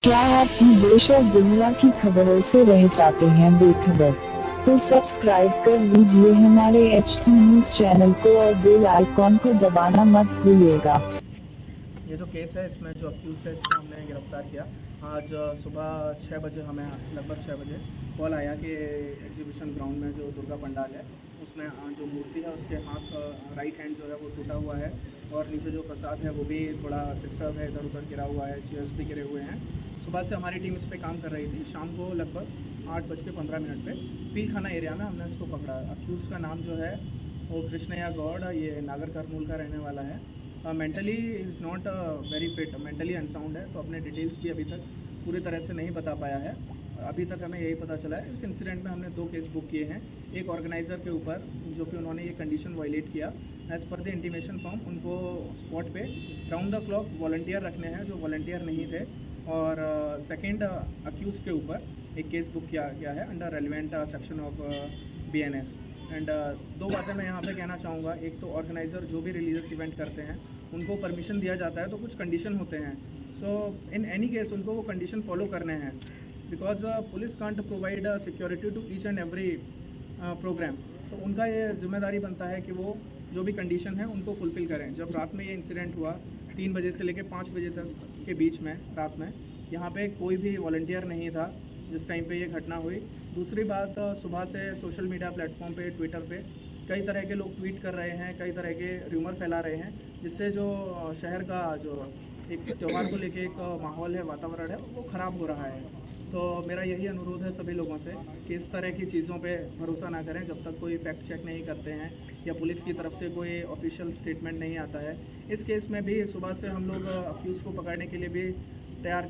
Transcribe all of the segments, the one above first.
क्या आप भी देश और दुनिया की खबरों से रह जाते हैं बेखबर? तो सब्सक्राइब कर लीजिए हमारे HT न्यूज चैनल को और बेल आइकॉन को दबाना मत भूलिएगा। ये जो केस है इसमें जो अक्यूज़ है इसको हमने गिरफ्तार किया। आज सुबह 6 बजे हमें लगभग 6 बजे कॉल आया कि एग्जीबिशन ग्राउंड में जो दुर्गा पंडाल है उसमें जो मूर्ति है उसके हाथ राइट हैंड जो है वो टूटा हुआ है और नीचे जो प्रसाद है वो भी थोड़ा डिस्टर्ब है, इधर उधर गिरा हुआ है, चेयर्स भी गिरे हुए हैं। सुबह से हमारी टीम इस पर काम कर रही थी। शाम को लगभग 8:15 पे पील खाना एरिया में हमने इसको पकड़ा। अक्यूज़ का नाम जो है वो कृष्णया गौड़, ये नागर करनूल का रहने वाला है। Mentally is not very fit, mentally unsound है, तो अपने डिटेल्स भी अभी तक पूरी तरह से नहीं बता पाया है। अभी तक हमें यही पता चला है। इस इंसिडेंट में हमने 2 केस बुक किए हैं। एक ऑर्गेनाइज़र के ऊपर जो कि उन्होंने ये कंडीशन वायलेट किया, as per the intimation form उनको स्पॉट पे राउंड द क्लॉक वॉलंटियर रखने हैं जो वॉलंटियर नहीं थे। और सेकेंड अक्यूज़ के ऊपर एक केस बुक किया गया है under relevant section of BNS। And 2 बातें मैं यहाँ पे कहना चाहूँगा। एक तो ऑर्गेनाइज़र जो भी रिलीजियस इवेंट करते हैं उनको परमिशन दिया जाता है तो कुछ कंडीशन होते हैं। सो इन एनी केस उनको वो कंडीशन फॉलो करने हैं, because police can't provide security to each and every programme. तो उनका ये जिम्मेदारी बनता है कि वो जो भी कंडीशन है उनको फुलफ़िल करें। जब रात में ये इंसिडेंट हुआ 3 बजे से लेकर 5 बजे तक के बीच में रात में यहाँ पे कोई भी वॉलंटियर नहीं था जिस टाइम पे ये घटना हुई। दूसरी बात, सुबह से सोशल मीडिया प्लेटफॉर्म पे, ट्विटर पे कई तरह के लोग ट्वीट कर रहे हैं, कई तरह के र्यूमर फैला रहे हैं, जिससे जो शहर का जो एक त्यौहार को लेके एक माहौल है, वातावरण है, वो ख़राब हो रहा है। तो मेरा यही अनुरोध है सभी लोगों से कि इस तरह की चीज़ों पे भरोसा ना करें जब तक कोई फैक्ट चेक नहीं करते हैं या पुलिस की तरफ से कोई ऑफिशियल स्टेटमेंट नहीं आता है। इस केस में भी सुबह से हम लोग अक्यूज़ को पकड़ने के लिए भी तैयार,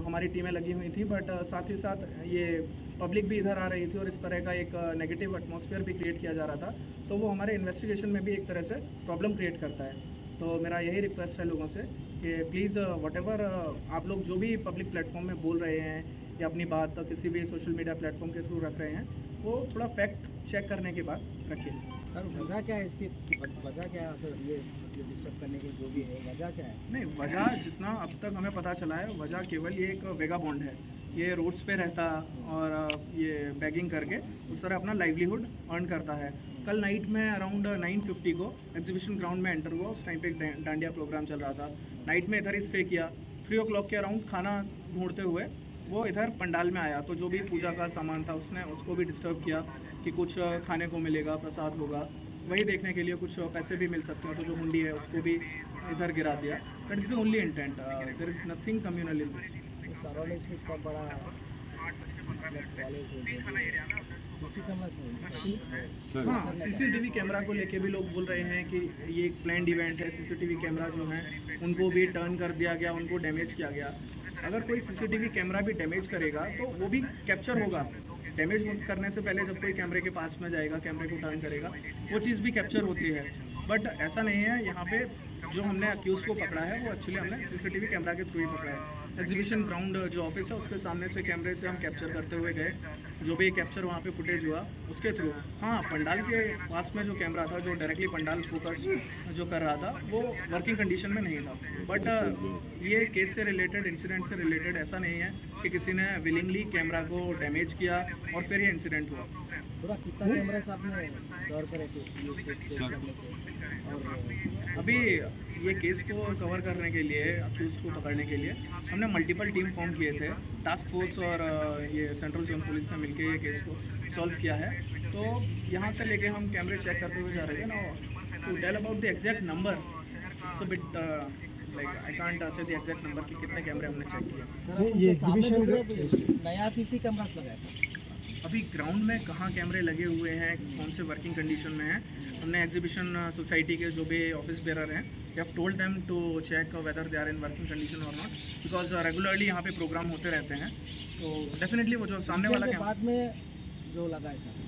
हमारी टीमें लगी हुई थी, बट साथ ही साथ ये पब्लिक भी इधर आ रही थी और इस तरह का एक नेगेटिव एटमॉस्फेयर भी क्रिएट किया जा रहा था, तो वो हमारे इन्वेस्टिगेशन में भी एक तरह से प्रॉब्लम क्रिएट करता है। तो मेरा यही रिक्वेस्ट है लोगों से कि प्लीज़ व्हाटएवर आप लोग जो भी पब्लिक प्लेटफॉर्म में बोल रहे हैं या अपनी बात किसी भी सोशल मीडिया प्लेटफॉर्म के थ्रू रख रहे हैं, वो थोड़ा फैक्ट चेक करने के बाद रखिए। सर वजह क्या है इसकी, वजह क्या है सर, ये डिस्टर्ब करने की जो भी है वजह क्या है? नहीं, वजह जितना अब तक हमें पता चला है, वजह केवल ये एक वेगाबॉन्ड है। ये रोड्स पे रहता और ये बैगिंग करके उस तरह अपना लाइवलीहुड अर्न करता है। कल नाइट में अराउंड 9:50 को एग्जीबिशन ग्राउंड में एंटर हुआ। उस टाइम पे एक डांडिया प्रोग्राम चल रहा था। नाइट में इधर ही स्टे किया। 3 o'clock के अराउंड खाना ढूंढते हुए वो इधर पंडाल में आया, तो जो भी पूजा का सामान था उसने उसको भी डिस्टर्ब किया कि कुछ खाने को मिलेगा, प्रसाद होगा, वही देखने के लिए कुछ पैसे भी मिल सकते हैं, तो जो हुंडी है उसको भी इधर गिरा दिया। That is the only intent, there is nothing communal in this. Surroundings में बहुत बड़ा हाँ, CCTV कैमरा को लेके भी लोग बोल रहे हैं कि ये एक प्लान्ड इवेंट है। CCTV कैमरा जो है उनको भी टर्न कर दिया गया, उनको डैमेज किया गया। अगर कोई CCTV कैमरा भी डैमेज करेगा तो वो भी कैप्चर होगा। डैमेज करने से पहले जब कोई कैमरे के पास में जाएगा, कैमरे को टर्न करेगा, वो चीज़ भी कैप्चर होती है। बट ऐसा नहीं है। यहाँ पे जो हमने अक्यूज़ को पकड़ा है वो एक्चुअली हमने CCTV कैमरा के थ्रू ही पकड़ा है। एग्जीबिशन ग्राउंड जो ऑफिस है उसके सामने से कैमरे से हम कैप्चर करते हुए गए, जो भी कैप्चर वहाँ पे फुटेज हुआ उसके थ्रू। हाँ, पंडाल के पास में जो कैमरा था जो डायरेक्टली पंडाल फोकस जो कर रहा था वो वर्किंग कंडीशन में नहीं था। बट ये केस से रिलेटेड, इंसिडेंट से रिलेटेड ऐसा नहीं है कि किसी ने विलिंगली कैमरा को डैमेज किया और फिर ये इंसिडेंट हुआ। पूरा कितना कैमरा से आपने दौर करे थे? अभी ये केस को कवर करने के लिए, अक्यूज़ को पकड़ने के लिए हमने मल्टीपल टीम फॉर्म किए थे। टास्क फोर्स और ये सेंट्रल जोन पुलिस ने मिलकर ये केस को सॉल्व किया है। तो यहाँ से लेके हम कैमरे चेक करते हुए जा रहे थे ना। To tell about the exact number, it's a bit like I can't say the exact number कि कितने कैमरे हमने चेक किए। ये एग्जीबिशन नया CC कैमरा लगाया अभी ग्राउंड में कहाँ कैमरे लगे हुए हैं, कौन से वर्किंग कंडीशन में हैं, हमने एग्जीबिशन सोसाइटी के जो भी ऑफिस बेरर हैं, we have told them to check whether they are in working condition और नॉट, बिकॉज रेगुलरली यहाँ पे प्रोग्राम होते रहते हैं। तो डेफिनेटली वो जो सामने वाला बाद में जो लगा है सर,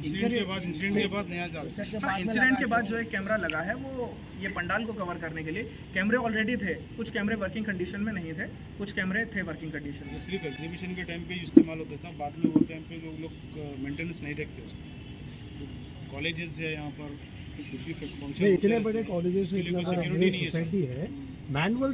इंसिडेंट के बाद नया चाल। इंसिडेंट के बाद जो एक कैमरा लगा है वो ये पंडाल को कवर करने के लिए। कैमरे ऑलरेडी थे, कुछ कैमरे वर्किंग कंडीशन में नहीं थे, कुछ कैमरे थे वर्किंग कंडीशन में। सिर्फ एग्जीबिशन के टाइम पे इस्तेमाल होता था, बाद में वो टाइम पे लोग मेंटेनेंस नहीं देखते उसको। कॉलेजेस है यहाँ पर, इतने बड़े कॉलेजेस में इतना बड़ा सोसाइटी है, मैनुअल